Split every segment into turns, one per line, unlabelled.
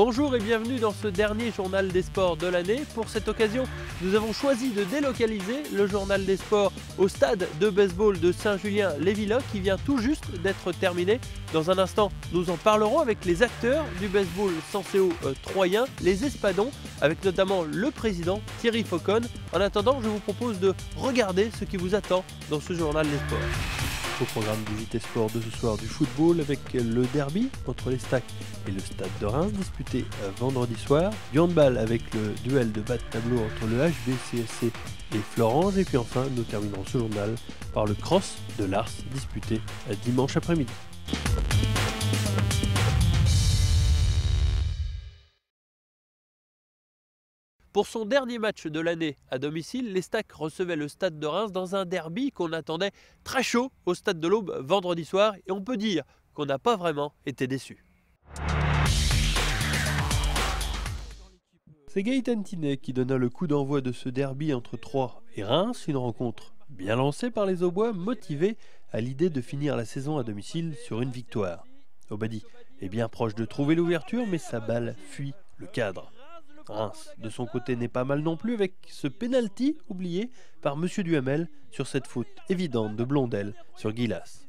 Bonjour et bienvenue dans ce dernier journal des sports de l'année. Pour cette occasion, nous avons choisi de délocaliser le journal des sports au stade de baseball de Saint-Julien-les-Villas qui vient tout juste d'être terminé. Dans un instant, nous en parlerons avec les acteurs du baseball Senseo troyen, les Espadons, avec notamment le président Thierry Fauconne. En attendant, je vous propose de regarder ce qui vous attend dans ce journal des sports. Au programme du JT Sport de ce soir, du football avec le derby entre les Stacks et le Stade de Reims disputé vendredi soir, du handball avec le duel de bas de tableau entre le HBCSC et Florange, et puis enfin nous terminerons ce journal par le cross de l'Ars disputé dimanche après-midi. Pour son dernier match de l'année à domicile, les Stacks recevaient le Stade de Reims dans un derby qu'on attendait très chaud au Stade de l'Aube vendredi soir, et on peut dire qu'on n'a pas vraiment été déçus. C'est Gaëtan Tinet qui donna le coup d'envoi de ce derby entre Troyes et Reims, une rencontre bien lancée par les Aubois, motivés à l'idée de finir la saison à domicile sur une victoire. Obadi est bien proche de trouver l'ouverture, mais sa balle fuit le cadre. Reims, de son côté, n'est pas mal non plus avec ce pénalty oublié par Monsieur Duhamel sur cette faute évidente de Blondel sur Guilas.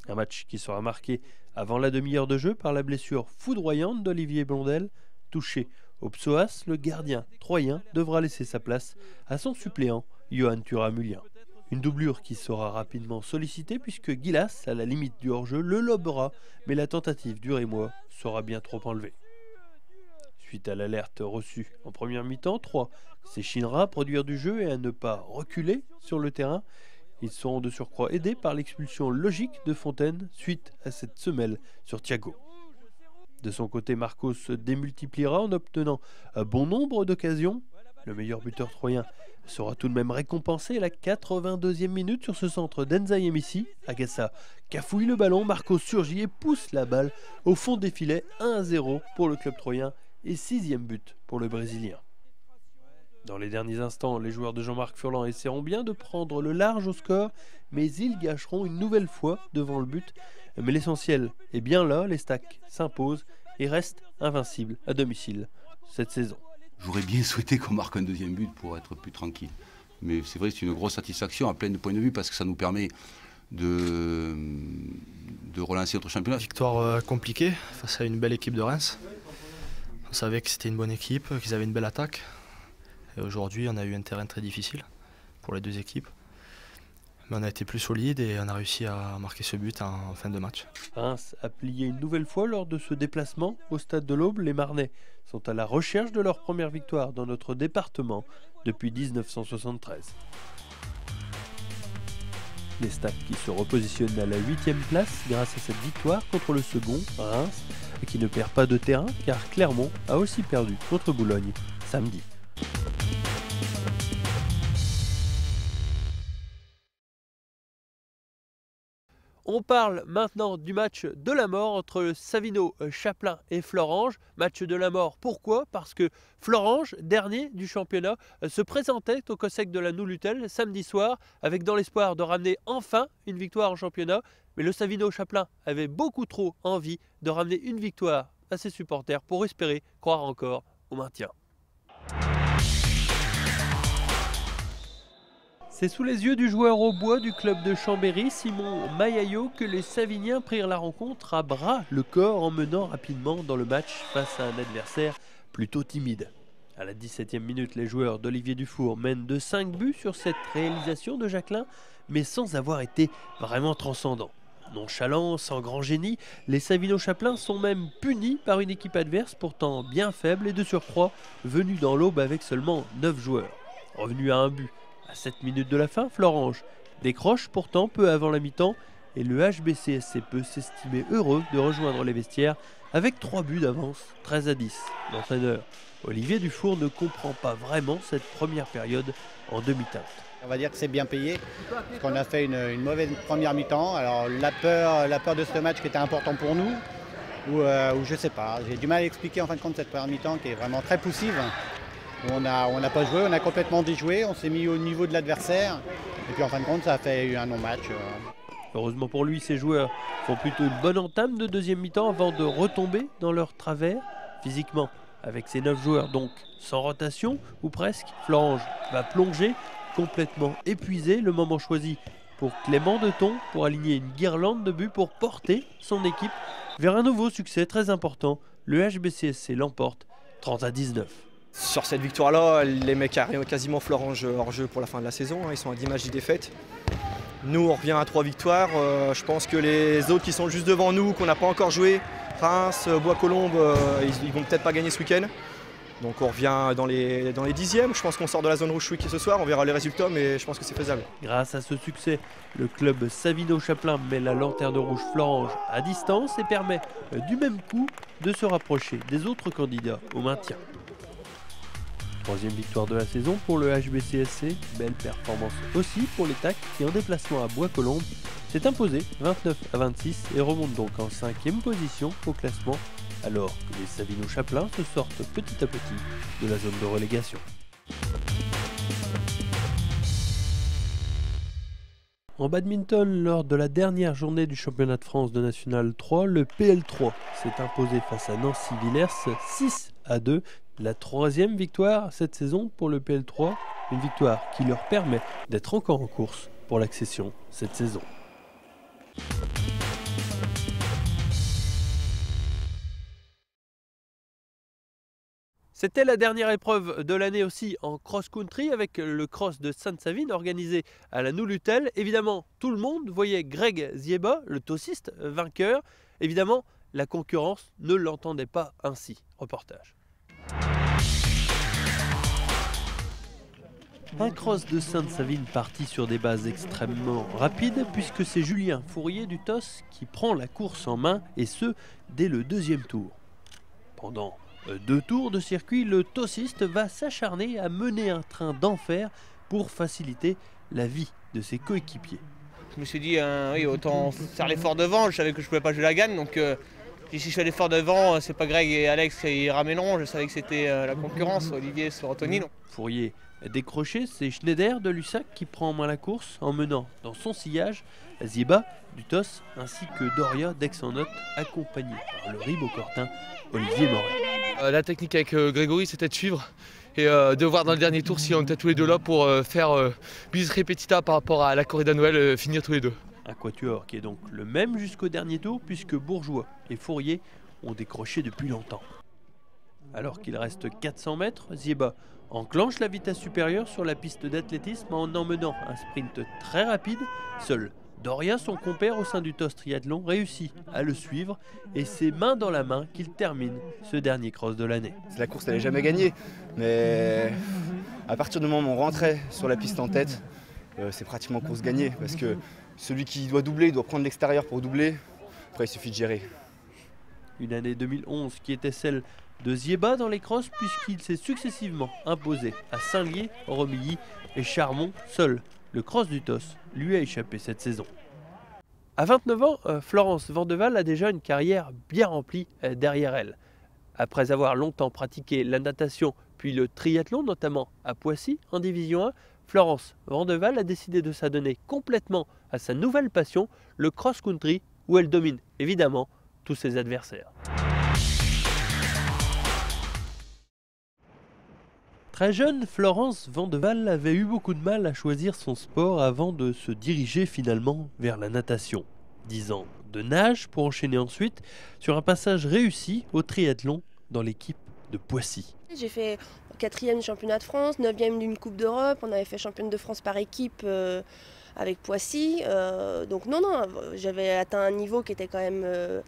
Un match qui sera marqué avant la demi-heure de jeu par la blessure foudroyante d'Olivier Blondel. Touché au psoas, le gardien troyen devra laisser sa place à son suppléant Johan Thuram-Mulien. Une doublure qui sera rapidement sollicitée puisque Guilas, à la limite du hors-jeu, le lobera, mais la tentative du Rémois sera bien trop enlevée. Suite à l'alerte reçue en première mi-temps, Troyes s'échinera à produire du jeu et à ne pas reculer sur le terrain. Ils seront de surcroît aidés par l'expulsion logique de Fontaine suite à cette semelle sur Thiago. De son côté, Marcos se démultipliera en obtenant un bon nombre d'occasions. Le meilleur buteur troyen sera tout de même récompensé à la 82e minute sur ce centre d'Enzaï Emissi. Agassa cafouille le ballon, Marcos surgit et pousse la balle au fond des filets. 1-0 pour le club troyen et 6e but pour le Brésilien. Dans les derniers instants, les joueurs de Jean-Marc Furlan essaieront bien de prendre le large au score, mais ils gâcheront une nouvelle fois devant le but. Mais l'essentiel est bien là, les Stacks s'imposent et restent invincibles à domicile cette saison.
J'aurais bien souhaité qu'on marque un deuxième but pour être plus tranquille. Mais c'est vrai, c'est une grosse satisfaction à plein de points de vue parce que ça nous permet de relancer notre championnat.
Victoire compliquée face à une belle équipe de Reims. On savait que c'était une bonne équipe, qu'ils avaient une belle attaque. Et aujourd'hui, on a eu un terrain très difficile pour les deux équipes. Mais on a été plus solide et on a réussi à marquer ce but en fin de match.
Reims a plié une nouvelle fois lors de ce déplacement au Stade de l'Aube. Les Marnais sont à la recherche de leur première victoire dans notre département depuis 1973. Les Stacks qui se repositionnent à la 8e place grâce à cette victoire contre le second, Reims, qui ne perd pas de terrain car Clermont a aussi perdu contre Boulogne samedi. On parle maintenant du match de la mort entre le Savino Chapelain et Florange. Match de la mort, pourquoi? Parce que Florange, dernier du championnat, se présentait au COSEC de la Nouloutel samedi soir avec dans l'espoir de ramener enfin une victoire en championnat. Mais le Savino Chapelain avait beaucoup trop envie de ramener une victoire à ses supporters pour espérer croire encore au maintien. C'est sous les yeux du joueur au bois du club de Chambéry, Simon Mayayo, que les Saviniens prirent la rencontre à bras le corps en menant rapidement dans le match face à un adversaire plutôt timide. À la 17e minute, les joueurs d'Olivier Dufour mènent de 5 buts sur cette réalisation de Jacquelin, mais sans avoir été vraiment transcendants. Nonchalants, sans grand génie, les Savino-Chapelain sont même punis par une équipe adverse pourtant bien faible et de surcroît venue dans l'Aube avec seulement 9 joueurs. Revenu à un but à 7 minutes de la fin, Florange décroche pourtant peu avant la mi-temps et le HBCSC peut s'estimer heureux de rejoindre les vestiaires avec 3 buts d'avance, 13-10. L'entraîneur Olivier Dufour ne comprend pas vraiment cette première période en demi-teinte.
On va dire que c'est bien payé, parce qu'on a fait une mauvaise première mi-temps. Alors la peur de ce match qui était important pour nous, ou je sais pas, j'ai du mal à expliquer en fin de compte cette première mi-temps qui est vraiment très poussive. On n'a pas joué, on a complètement déjoué, on s'est mis au niveau de l'adversaire, et puis en fin de compte ça a fait un non-match.
Heureusement pour lui, ses joueurs font plutôt une bonne entame de deuxième mi-temps avant de retomber dans leur travers. physiquement. Avec ses 9 joueurs donc sans rotation, ou presque, Florange va plonger, complètement épuisé, le moment choisi pour Clément Deton pour aligner une guirlande de buts pour porter son équipe vers un nouveau succès très important. Le HBCSC l'emporte 30-19.
Sur cette victoire-là, les mecs arrivent quasiment Florange hors jeu pour la fin de la saison. Ils sont à 10 matchs de défaite. Nous, on revient à 3 victoires. Je pense que les autres qui sont juste devant nous, qu'on n'a pas encore joué, Reims, Bois-Colombes, ils vont peut-être pas gagner ce week-end. Donc on revient dans les 10e. Je pense qu'on sort de la zone rouge ce soir. On verra les résultats, mais je pense que c'est faisable.
Grâce à ce succès, le club Savino-Chaplin met la lanterne rouge Florange à distance et permet du même coup de se rapprocher des autres candidats au maintien. Troisième victoire de la saison pour le HBCSC, belle performance aussi pour les TAC qui en déplacement à Bois-Colombes s'est imposé 29-26 et remonte donc en 5e position au classement alors que les Savino-Chaplin se sortent petit à petit de la zone de relégation. En badminton, lors de la dernière journée du championnat de France de National 3, le PL3 s'est imposé face à Nancy-Villers 6-2. La troisième victoire cette saison pour le PL3, une victoire qui leur permet d'être encore en course pour l'accession cette saison. C'était la dernière épreuve de l'année aussi en cross-country avec le cross de Sainte-Savine organisé à la Noulutel. Évidemment, tout le monde voyait Greg Zieba, le tossiste, vainqueur. Évidemment, la concurrence ne l'entendait pas ainsi. Reportage. Un cross de Sainte-Savine parti sur des bases extrêmement rapides puisque c'est Julien Fourier du TOS qui prend la course en main et ce, dès le deuxième tour. Pendant 2 tours de circuit, le tossiste va s'acharner à mener un train d'enfer pour faciliter la vie de ses coéquipiers.
Je me suis dit, oui, autant faire l'effort devant, je savais que je ne pouvais pas jouer la gagne, donc si je fais l'effort devant, c'est pas Greg et Alex qui ramèneront, je savais que c'était la concurrence, Olivier sur Anthony.
Fourier décroché, c'est Schneider de Lussac qui prend en main la course en menant dans son sillage Zieba du TOS ainsi que Doria d'Aix-en-Othe accompagné par le ribocortain Olivier Moret.
La technique avec Grégory c'était de suivre et de voir dans le dernier tour si on était tous les deux là pour faire bis repetita par rapport à la corrida Noël, finir tous les deux.
Un quatuor qui est donc le même jusqu'au dernier tour puisque Bourgeois et Fourier ont décroché depuis longtemps. Alors qu'il reste 400 mètres, Zieba enclenche la vitesse supérieure sur la piste d'athlétisme en emmenant un sprint très rapide. Seul Doria, son compère au sein du TOS Triathlon, réussit à le suivre et c'est main dans la main qu'il termine ce dernier cross de l'année.
La course n'allait jamais gagner, mais à partir du moment où on rentrait sur la piste en tête, c'est pratiquement course gagnée parce que celui qui doit doubler, il doit prendre l'extérieur pour doubler, après il suffit de gérer.
Une année 2011 qui était celle de Zieba dans les crosses puisqu'il s'est successivement imposé à Saint-Lié, Romilly et Charmont. Seul le cross du TOS lui a échappé cette saison. À 29 ans, Florence Vandeval a déjà une carrière bien remplie derrière elle. Après avoir longtemps pratiqué la natation puis le triathlon, notamment à Poissy en Division 1, Florence Vandeval a décidé de s'adonner complètement à sa nouvelle passion, le cross-country, où elle domine évidemment tous ses adversaires. Très jeune, Florence Vandeval avait eu beaucoup de mal à choisir son sport avant de se diriger finalement vers la natation. 10 ans de nage pour enchaîner ensuite sur un passage réussi au triathlon dans l'équipe de Poissy.
J'ai fait 4e du championnat de France, 9e d'une Coupe d'Europe, on avait fait championne de France par équipe avec Poissy. Donc non, j'avais atteint un niveau qui était quand même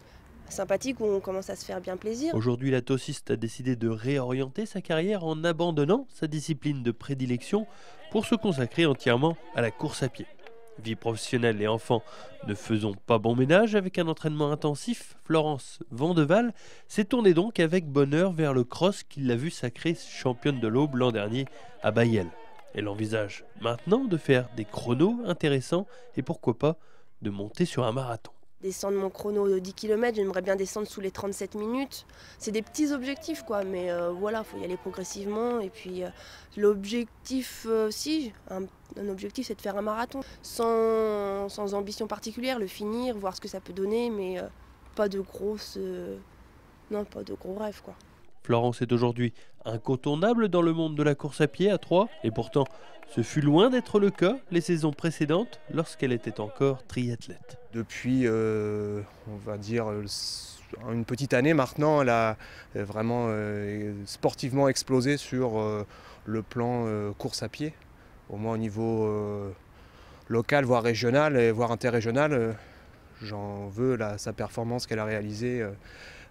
sympathique où on commence à se faire bien plaisir.
Aujourd'hui, la tossiste a décidé de réorienter sa carrière en abandonnant sa discipline de prédilection pour se consacrer entièrement à la course à pied. Vie professionnelle et enfants ne faisant pas bon ménage avec un entraînement intensif, Florence Vandeval s'est tournée donc avec bonheur vers le cross qui l'a vue sacrée championne de l'Aube l'an dernier à Bailleul. Elle envisage maintenant de faire des chronos intéressants et pourquoi pas de monter sur un marathon.
Descendre mon chrono de 10 km, j'aimerais bien descendre sous les 37 minutes. C'est des petits objectifs quoi, mais voilà, il faut y aller progressivement. Et puis l'objectif aussi, un objectif c'est de faire un marathon. Sans ambition particulière, le finir, voir ce que ça peut donner, mais pas de gros rêves quoi.
Florence est aujourd'hui incontournable dans le monde de la course à pied à Troyes, et pourtant ce fut loin d'être le cas les saisons précédentes lorsqu'elle était encore triathlète.
Depuis, on va dire, une petite année maintenant, elle a vraiment sportivement explosé sur le plan course à pied, au moins au niveau local, voire régional, voire interrégional. J'en veux sa performance qu'elle a réalisée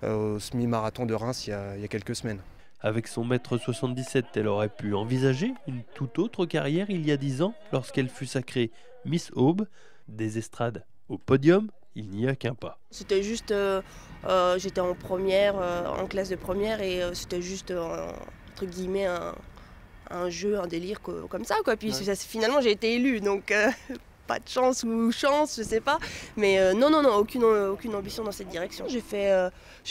au semi-marathon de Reims il y a quelques semaines.
Avec son m°77, elle aurait pu envisager une toute autre carrière il y a 10 ans lorsqu'elle fut sacrée Miss Aube. Des estrades au podium, il n'y a qu'un pas.
C'était juste, j'étais en première, en classe de première, et c'était juste entre guillemets un jeu, un délire comme ça, quoi. Puis finalement j'ai été élue, donc pas de chance ou chance, je sais pas. Mais non, aucune ambition dans cette direction. J'ai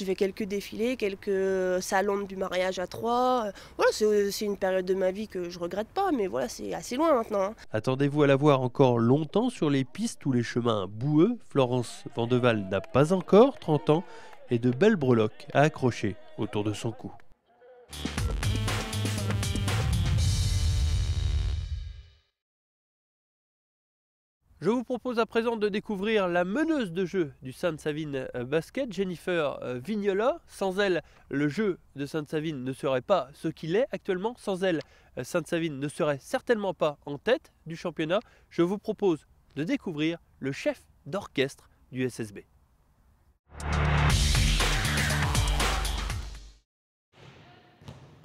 fait quelques défilés, quelques salons du mariage à Troyes. Voilà, c'est une période de ma vie que je regrette pas, mais voilà, c'est assez loin maintenant, hein.
Attendez-vous à la voir encore longtemps sur les pistes ou les chemins boueux. Florence Vandeval n'a pas encore 30 ans et de belles breloques à accrocher autour de son cou. Je vous propose à présent de découvrir la meneuse de jeu du Sainte-Savine Basket, Jennifer Vignola. Sans elle, le jeu de Sainte-Savine ne serait pas ce qu'il est actuellement. Sans elle, Sainte-Savine ne serait certainement pas en tête du championnat. Je vous propose de découvrir le chef d'orchestre du SSB.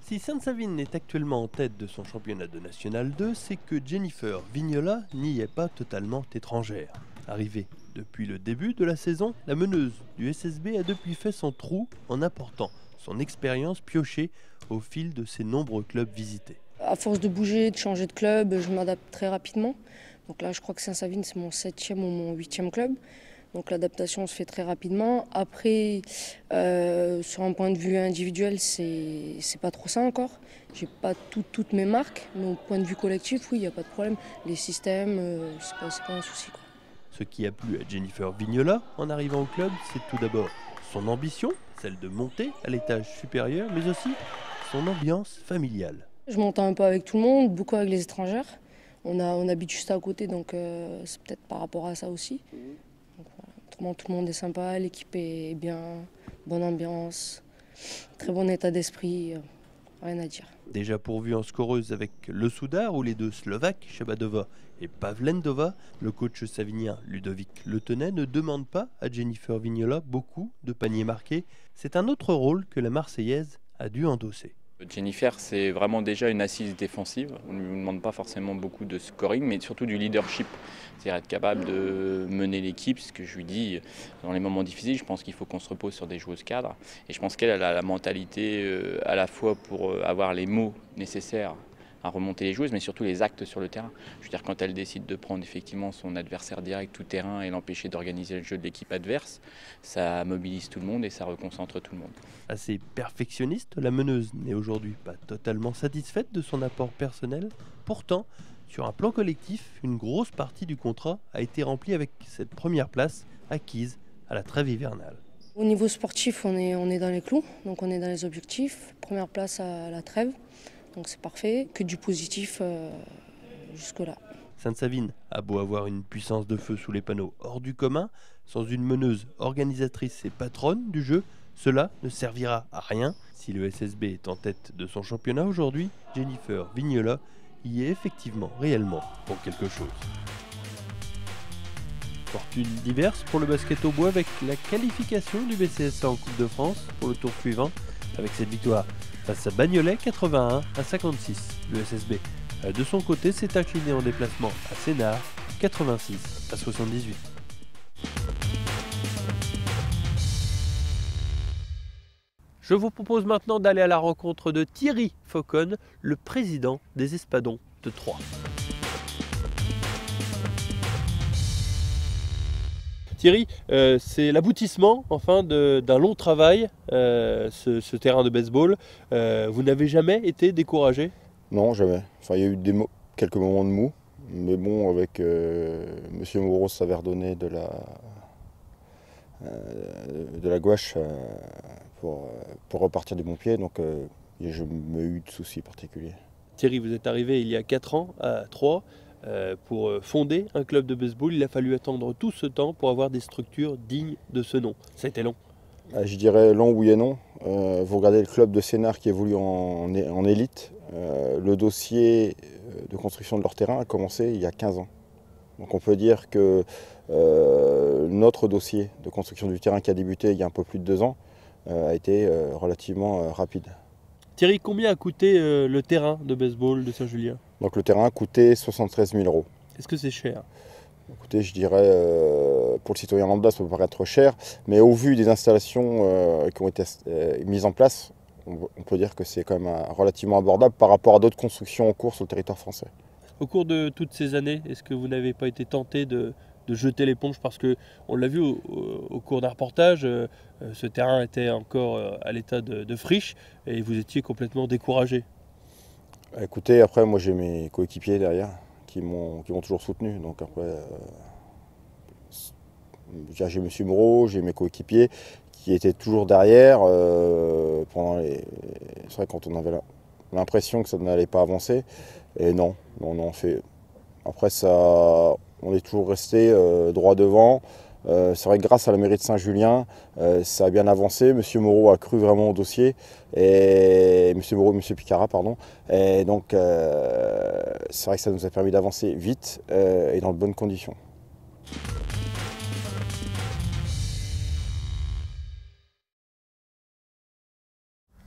Si Sainte-Savine est actuellement en tête de son championnat de National 2, c'est que Jennifer Vignola n'y est pas totalement étrangère. Arrivée depuis le début de la saison, la meneuse du SSB a depuis fait son trou en apportant son expérience piochée au fil de ses nombreux clubs visités.
À force de bouger, de changer de club, je m'adapte très rapidement. Donc là, je crois que Sainte-Savine, c'est mon 7e ou mon 8e club. Donc l'adaptation se fait très rapidement. Après, sur un point de vue individuel, c'est pas trop ça encore. J'ai pas toutes mes marques, mais au point de vue collectif, oui, il n'y a pas de problème. Les systèmes, c'est pas un souci, quoi.
Ce qui a plu à Jennifer Vignola en arrivant au club, c'est tout d'abord son ambition, celle de monter à l'étage supérieur, mais aussi son ambiance familiale.
Je m'entends un peu avec tout le monde, beaucoup avec les étrangères. On habite juste à côté, donc c'est peut-être par rapport à ça aussi. Autrement, tout le monde est sympa, l'équipe est bien, bonne ambiance, très bon état d'esprit, rien à dire.
Déjà pourvu en scoreuse avec le Soudar ou les deux Slovaques, Shabadova et Pavlendova, le coach savinien Ludovic Le Tenay ne demande pas à Jennifer Vignola beaucoup de paniers marqués. C'est un autre rôle que la Marseillaise a dû endosser.
Jennifer, c'est vraiment déjà une assise défensive. On ne lui demande pas forcément beaucoup de scoring, mais surtout du leadership. C'est-à-dire être capable de mener l'équipe, ce que je lui dis dans les moments difficiles. Je pense qu'il faut qu'on se repose sur des joueuses cadres. Et je pense qu'elle a la mentalité à la fois pour avoir les mots nécessaires à remonter les joueuses, mais surtout les actes sur le terrain. Je veux dire, quand elle décide de prendre effectivement son adversaire direct tout terrain et l'empêcher d'organiser le jeu de l'équipe adverse, ça mobilise tout le monde et ça reconcentre tout le monde.
Assez perfectionniste, la meneuse n'est aujourd'hui pas totalement satisfaite de son apport personnel. Pourtant, sur un plan collectif, une grosse partie du contrat a été remplie avec cette première place acquise à la trêve hivernale.
Au niveau sportif, on est dans les clous, donc on est dans les objectifs. Première place à la trêve. Donc c'est parfait, que du positif jusque-là.
Sainte-Savine a beau avoir une puissance de feu sous les panneaux hors du commun, sans une meneuse organisatrice et patronne du jeu, cela ne servira à rien. Si le SSB est en tête de son championnat aujourd'hui, Jennifer Vignola y est effectivement réellement pour quelque chose. Fortune diverse pour le basket au bois avec la qualification du BCSA en Coupe de France pour le tour suivant, avec cette victoire face à Bagnolet 81 à 56. Le SSB, de son côté, s'est incliné en déplacement à Sénart 86 à 78. Je vous propose maintenant d'aller à la rencontre de Thierry Fauconne, le président des Espadons de Troyes. Thierry, c'est l'aboutissement enfin d'un long travail, ce terrain de baseball. Vous n'avez jamais été découragé?
Non, jamais. Enfin, il y a eu quelques moments de mou, mais bon, avec M. Moreau, ça avait redonné de la gouache pour repartir du bon pied. Donc je n'ai eu de soucis particuliers.
Thierry, vous êtes arrivé il y a 4 ans à Troyes pour fonder un club de baseball. Il a fallu attendre tout ce temps pour avoir des structures dignes de ce nom. Ça a été long.
Je dirais long, oui et non. Vous regardez le club de Sénart qui évolue en élite. Le dossier de construction de leur terrain a commencé il y a 15 ans. Donc on peut dire que notre dossier de construction du terrain qui a débuté il y a un peu plus de 2 ans a été relativement rapide.
Thierry, combien a coûté le terrain de baseball de Saint-Julien?
Donc le terrain a coûté 73 000 €.
Est-ce que c'est cher?
Écoutez, je dirais, pour le citoyen lambda, ça peut paraître cher, mais au vu des installations qui ont été mises en place, on peut dire que c'est quand même relativement abordable par rapport à d'autres constructions en cours sur le territoire français.
Au cours de toutes ces années, est-ce que vous n'avez pas été tenté de jeter l'éponge? Parce qu'on l'a vu au cours d'un reportage, ce terrain était encore à l'état de friche et vous étiez complètement découragé.
Écoutez, après, moi j'ai mes coéquipiers derrière qui m'ont toujours soutenu. Donc après, j'ai M. Moreau, j'ai mes coéquipiers qui étaient toujours derrière. C'est vrai quand on avait l'impression que ça n'allait pas avancer. Et non, on fait. Après ça, on est toujours resté droit devant. C'est vrai que grâce à la mairie de Saint-Julien, ça a bien avancé. M. Moreau a cru vraiment au dossier, et M. Moreau et M. Picara, pardon. Et donc, c'est vrai que ça nous a permis d'avancer vite et dans de bonnes conditions.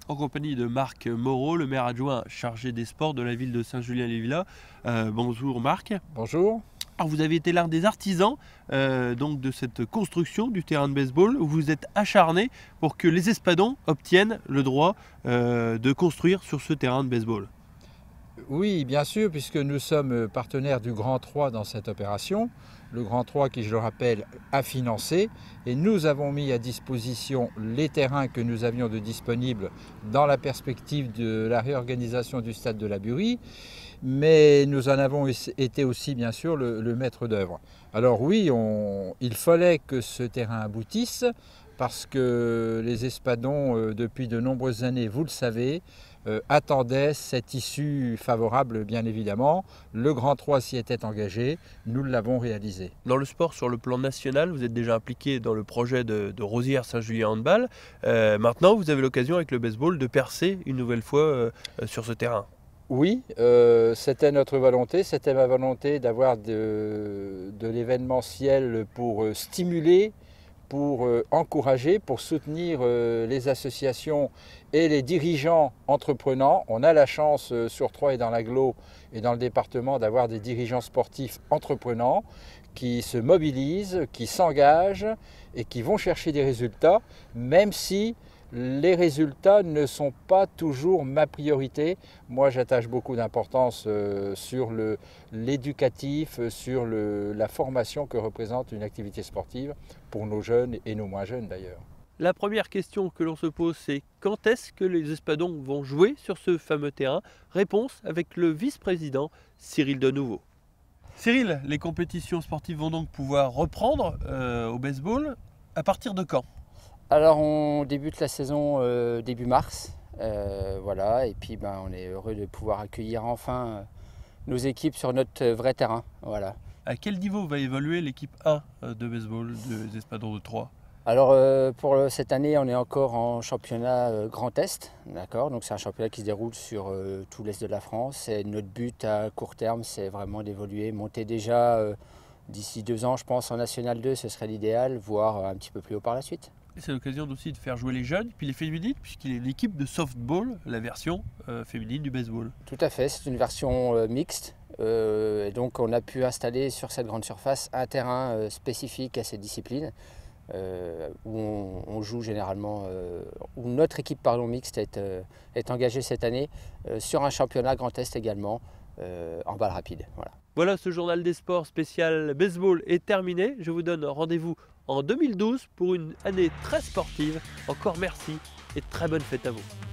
En compagnie de Marc Moreau, le maire adjoint chargé des sports de la ville de Saint-Julien-les-Villas. Bonjour Marc.
Bonjour.
Alors vous avez été l'un des artisans donc de cette construction du terrain de baseball, où vous êtes acharné pour que les Espadons obtiennent le droit de construire sur ce terrain de baseball.
Oui, bien sûr, puisque nous sommes partenaires du Grand 3 dans cette opération. Le Grand 3 qui, je le rappelle, a financé, et nous avons mis à disposition les terrains que nous avions de disponibles dans la perspective de la réorganisation du stade de la Burie, mais nous en avons été aussi bien sûr le maître d'œuvre. Alors oui, il fallait que ce terrain aboutisse, parce que les Espadons, depuis de nombreuses années, vous le savez, attendaient cette issue favorable, bien évidemment. Le Grand 3 s'y était engagé, nous l'avons réalisé.
Dans le sport, sur le plan national, vous êtes déjà impliqué dans le projet de Rosières Saint-Julien Handball. Maintenant, vous avez l'occasion avec le baseball de percer une nouvelle fois sur ce terrain.
Oui, c'était notre volonté, c'était ma volonté d'avoir de l'événementiel pour stimuler, pour encourager, pour soutenir les associations et les dirigeants entreprenants. On a la chance sur Troyes et dans l'agglo et dans le département d'avoir des dirigeants sportifs entreprenants qui se mobilisent, qui s'engagent et qui vont chercher des résultats, même si les résultats ne sont pas toujours ma priorité. Moi, j'attache beaucoup d'importance sur l'éducatif, sur la formation que représente une activité sportive pour nos jeunes et nos moins jeunes d'ailleurs.
La première question que l'on se pose, c'est quand est-ce que les Espadons vont jouer sur ce fameux terrain? Réponse avec le vice-président Cyril Denouveau. Cyril, les compétitions sportives vont donc pouvoir reprendre au baseball. À partir de quand?
Alors on débute la saison début mars, voilà, et puis on est heureux de pouvoir accueillir enfin nos équipes sur notre vrai terrain. Voilà.
À quel niveau va évoluer l'équipe 1 de baseball des Espadons de Troyes?
Alors pour cette année, on est encore en championnat Grand Est, d'accord. Donc c'est un championnat qui se déroule sur tout l'Est de la France. Et notre but à court terme, c'est vraiment d'évoluer, monter déjà d'ici 2 ans, je pense, en National 2, ce serait l'idéal, voire un petit peu plus haut par la suite.
C'est l'occasion aussi de faire jouer les jeunes, puis les féminines, puisqu'il y a une équipe de softball, la version féminine du baseball.
Tout à fait, c'est une version mixte. Et donc on a pu installer sur cette grande surface un terrain spécifique à cette discipline, où on joue généralement, où notre équipe mixte est engagée cette année sur un championnat Grand Est également, en balle rapide.
Voilà, ce journal des sports spécial baseball est terminé. Je vous donne rendez-vous en 2012 pour une année très sportive. Encore merci et très bonne fête à vous.